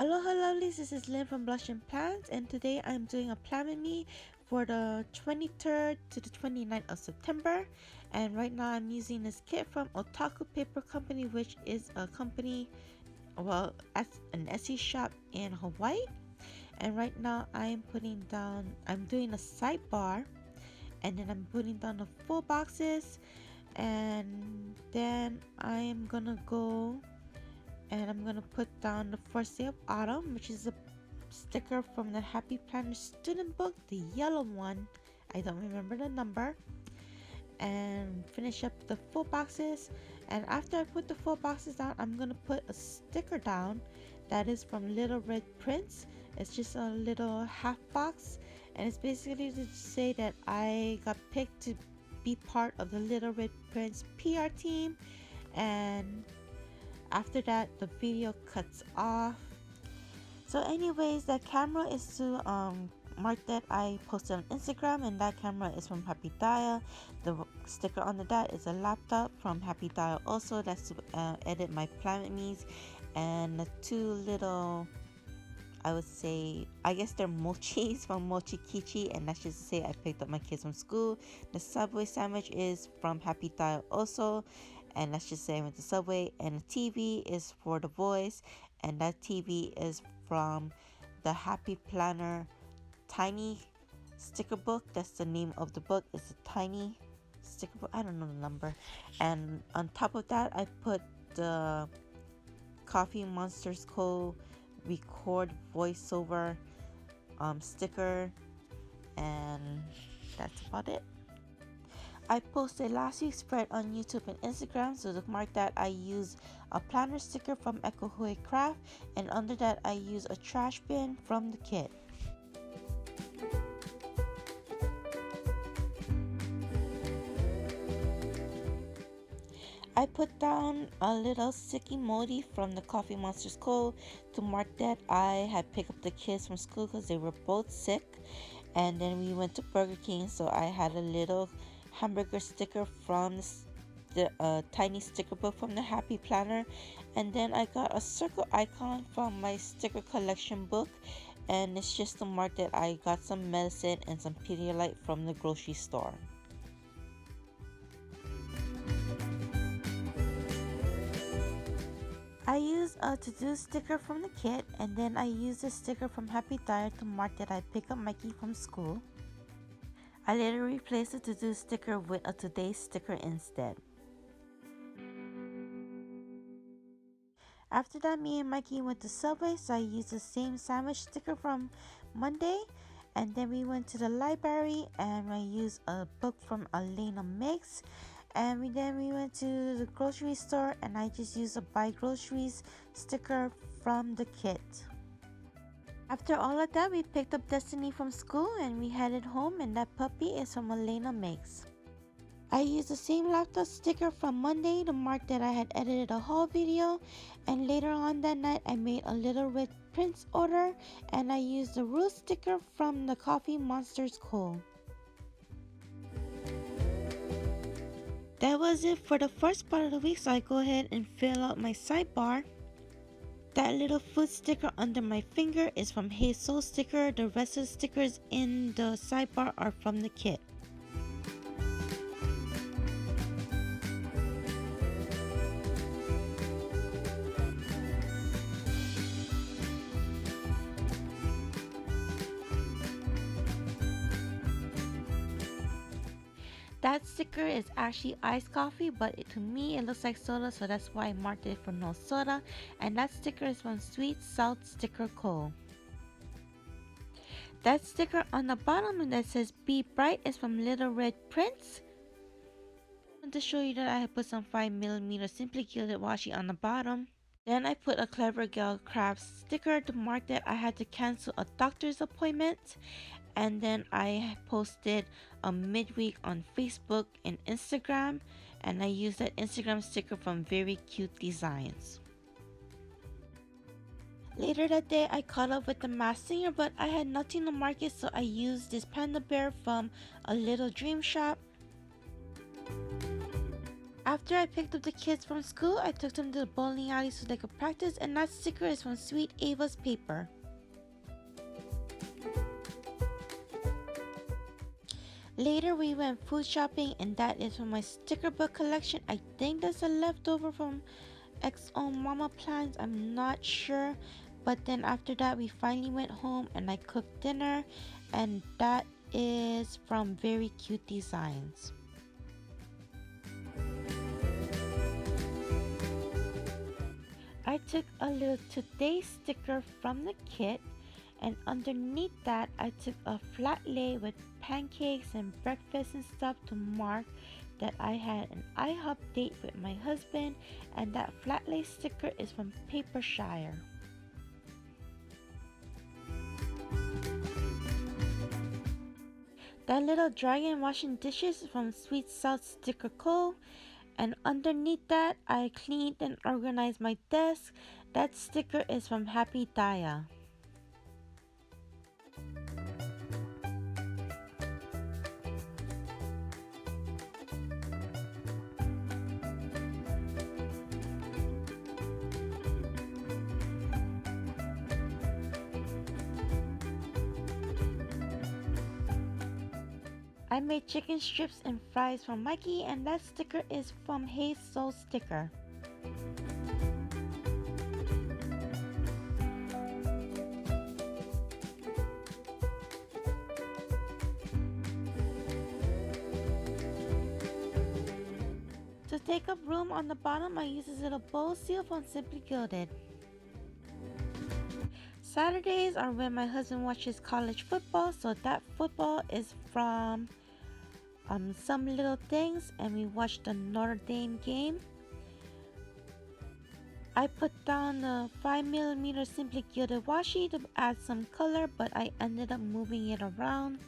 Aloha lovelies, this is Lynn from Blush and Plans, and today I'm doing a plan with me for the 23rd to the 29th of September. And right now I'm using this kit from Otaku Paper Company, which is a company, well, at an Etsy shop in Hawaii. And right now I'm doing a sidebar, and then I'm putting down the full boxes, and then I am gonna go and I'm gonna put down the first day of autumn, which is a sticker from the Happy Planner student book, the yellow one. I don't remember the number. And finish up the full boxes. And after I put the full boxes down, I'm gonna put a sticker down that is from Little Red Prince. It's just a little half box, and it's basically to say that I got picked to be part of the Little Red Prince PR team. And after that, the video cuts off. So anyways, that camera is to mark that I posted on Instagram, and that camera is from Happy Daya. The sticker under that is a laptop from Happy Daya also. That's to edit my Planet Me's. And the two little, I would say, I guess they're mochis from Mochi Kichi, and that's just to say I picked up my kids from school. The Subway sandwich is from Happy Daya also, and let's just say I went to Subway. And the TV is for the voice, and that TV is from the Happy Planner Tiny sticker book. That's the name of the book. It's a tiny sticker book. I don't know the number. And on top of that, I put the Coffee Monsterz Co record voiceover sticker, and that's about it. I posted last week's spread on YouTube and Instagram, so to mark that I use a planner sticker from Hui Craft, and under that I use a trash bin from the kit. I put down a little sticky emoji from the Coffee Monsterz Co to mark that I had picked up the kids from school because they were both sick, and then we went to Burger King, so I had a little hamburger sticker from the tiny sticker book from the Happy Planner. And then I got a circle icon from my sticker collection book, and it's just to mark that I got some medicine and some Pedialyte from the grocery store. I used a to-do sticker from the kit, and then I used a sticker from Happy Daya to mark that I pick up Mikey from school. I later replaced the to-do sticker with a today sticker instead. After that, me and Mikey went to Subway, so I used the same sandwich sticker from Monday. And then we went to the library, and I used a book from Alayna Makes. And then we went to the grocery store, and I just used a buy groceries sticker from the kit. After all of that, we picked up Destiny from school and we headed home, and that puppy is from Alayna Makes. I used the same laptop sticker from Monday to mark that I had edited a haul video, and later on that night I made a Little Red Prince order, and I used the roof sticker from the Coffee Monsterz Co. That was it for the first part of the week, so I go ahead and fill out my sidebar. That little foot sticker under my finger is from Hey Soul sticker. The rest of the stickers in the sidebar are from the kit. That sticker is actually iced coffee, but to me it looks like soda, so that's why I marked it for no soda. And that sticker is from Sweet Salt Sticker Co. That sticker on the bottom that says Be Bright is from Little Red Prince. I want to show you that I have put some 5mm Simply Gilded washi on the bottom. Then I put a Clever.Gal.Crafts sticker to mark that I had to cancel a doctor's appointment. And then I posted a midweek on Facebook and Instagram, and I used that Instagram sticker from Very Cute Designs. Later that day, I caught up with the Masked Singer, but I had nothing to mark it, so I used this panda bear from A Little Dream Shop. After I picked up the kids from school, I took them to the bowling alley so they could practice, and that sticker is from Sweet Ava's paper. Later we went food shopping, and that is from my sticker book collection. I think that's a leftover from XO.MamaPlans, I'm not sure. But then after that we finally went home and I cooked dinner, and that is from Very Cute Designs. I took a little today sticker from the kit, and underneath that I took a flat lay with pancakes and breakfast and stuff to mark that I had an IHOP date with my husband, and that flat lay sticker is from Papershire. That little dragon washing dishes is from Sweet South Sticker Co. And underneath that, I cleaned and organized my desk. That sticker is from Happy Daya. I made chicken strips and fries from Mikey, and that sticker is from Hey Soul Sticker. To take up room on the bottom, I use this little bow seal from Simply Gilded. Saturdays are when my husband watches college football, so that football is from Some Little Things, and we watched the Notre Dame game. I put down the 5mm Simply Gilded washi to add some color, but I ended up moving it around.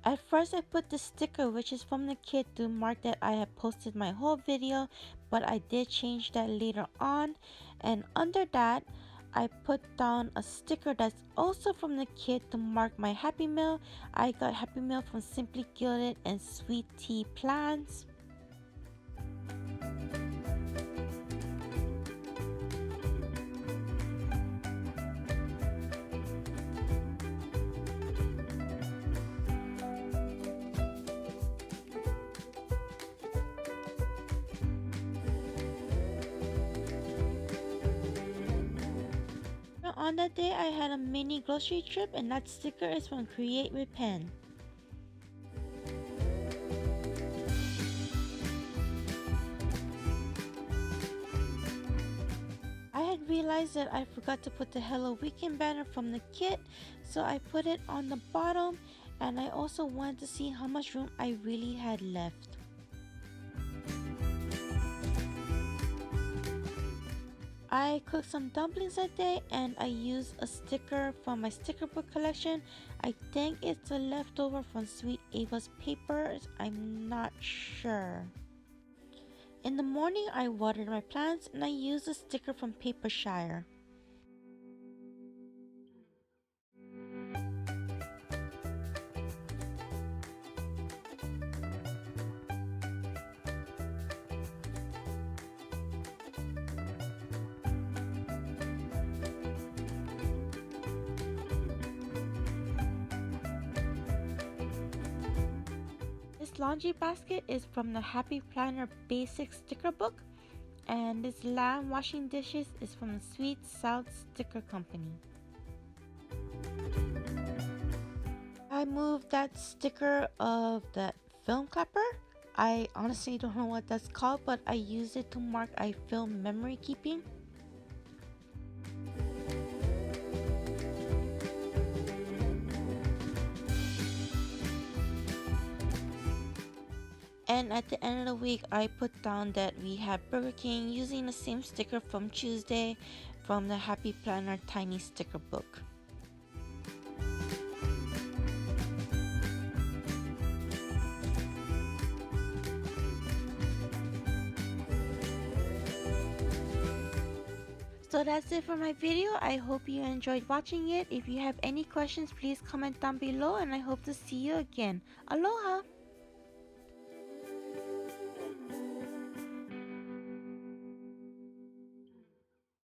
At first I put the sticker, which is from the kit, to mark that I had posted my whole video, but I did change that later on. And under that I put down a sticker that's also from the kit to mark my Happy Meal. I got Happy Meal from Simply Gilded and Sweet Tea Plans. On that day I had a mini grocery trip, and that sticker is from Create with Pen. I had realized that I forgot to put the Hello Weekend banner from the kit, so I put it on the bottom, and I also wanted to see how much room I really had left. I cooked some dumplings that day, and I used a sticker from my sticker book collection. I think it's a leftover from Sweet Ava's papers, I'm not sure. In the morning I watered my plants, and I used a sticker from Papershire. Laundry basket is from the Happy Planner Basic Sticker Book, and this lamb washing dishes is from the Sweet South Sticker Company. I moved that sticker of that film clapper. I honestly don't know what that's called, but I used it to mark I film memory keeping. And at the end of the week, I put down that we had Burger King using the same sticker from Tuesday from the Happy Planner Tiny Sticker Book. So that's it for my video. I hope you enjoyed watching it. If you have any questions, please comment down below and I hope to see you again. Aloha!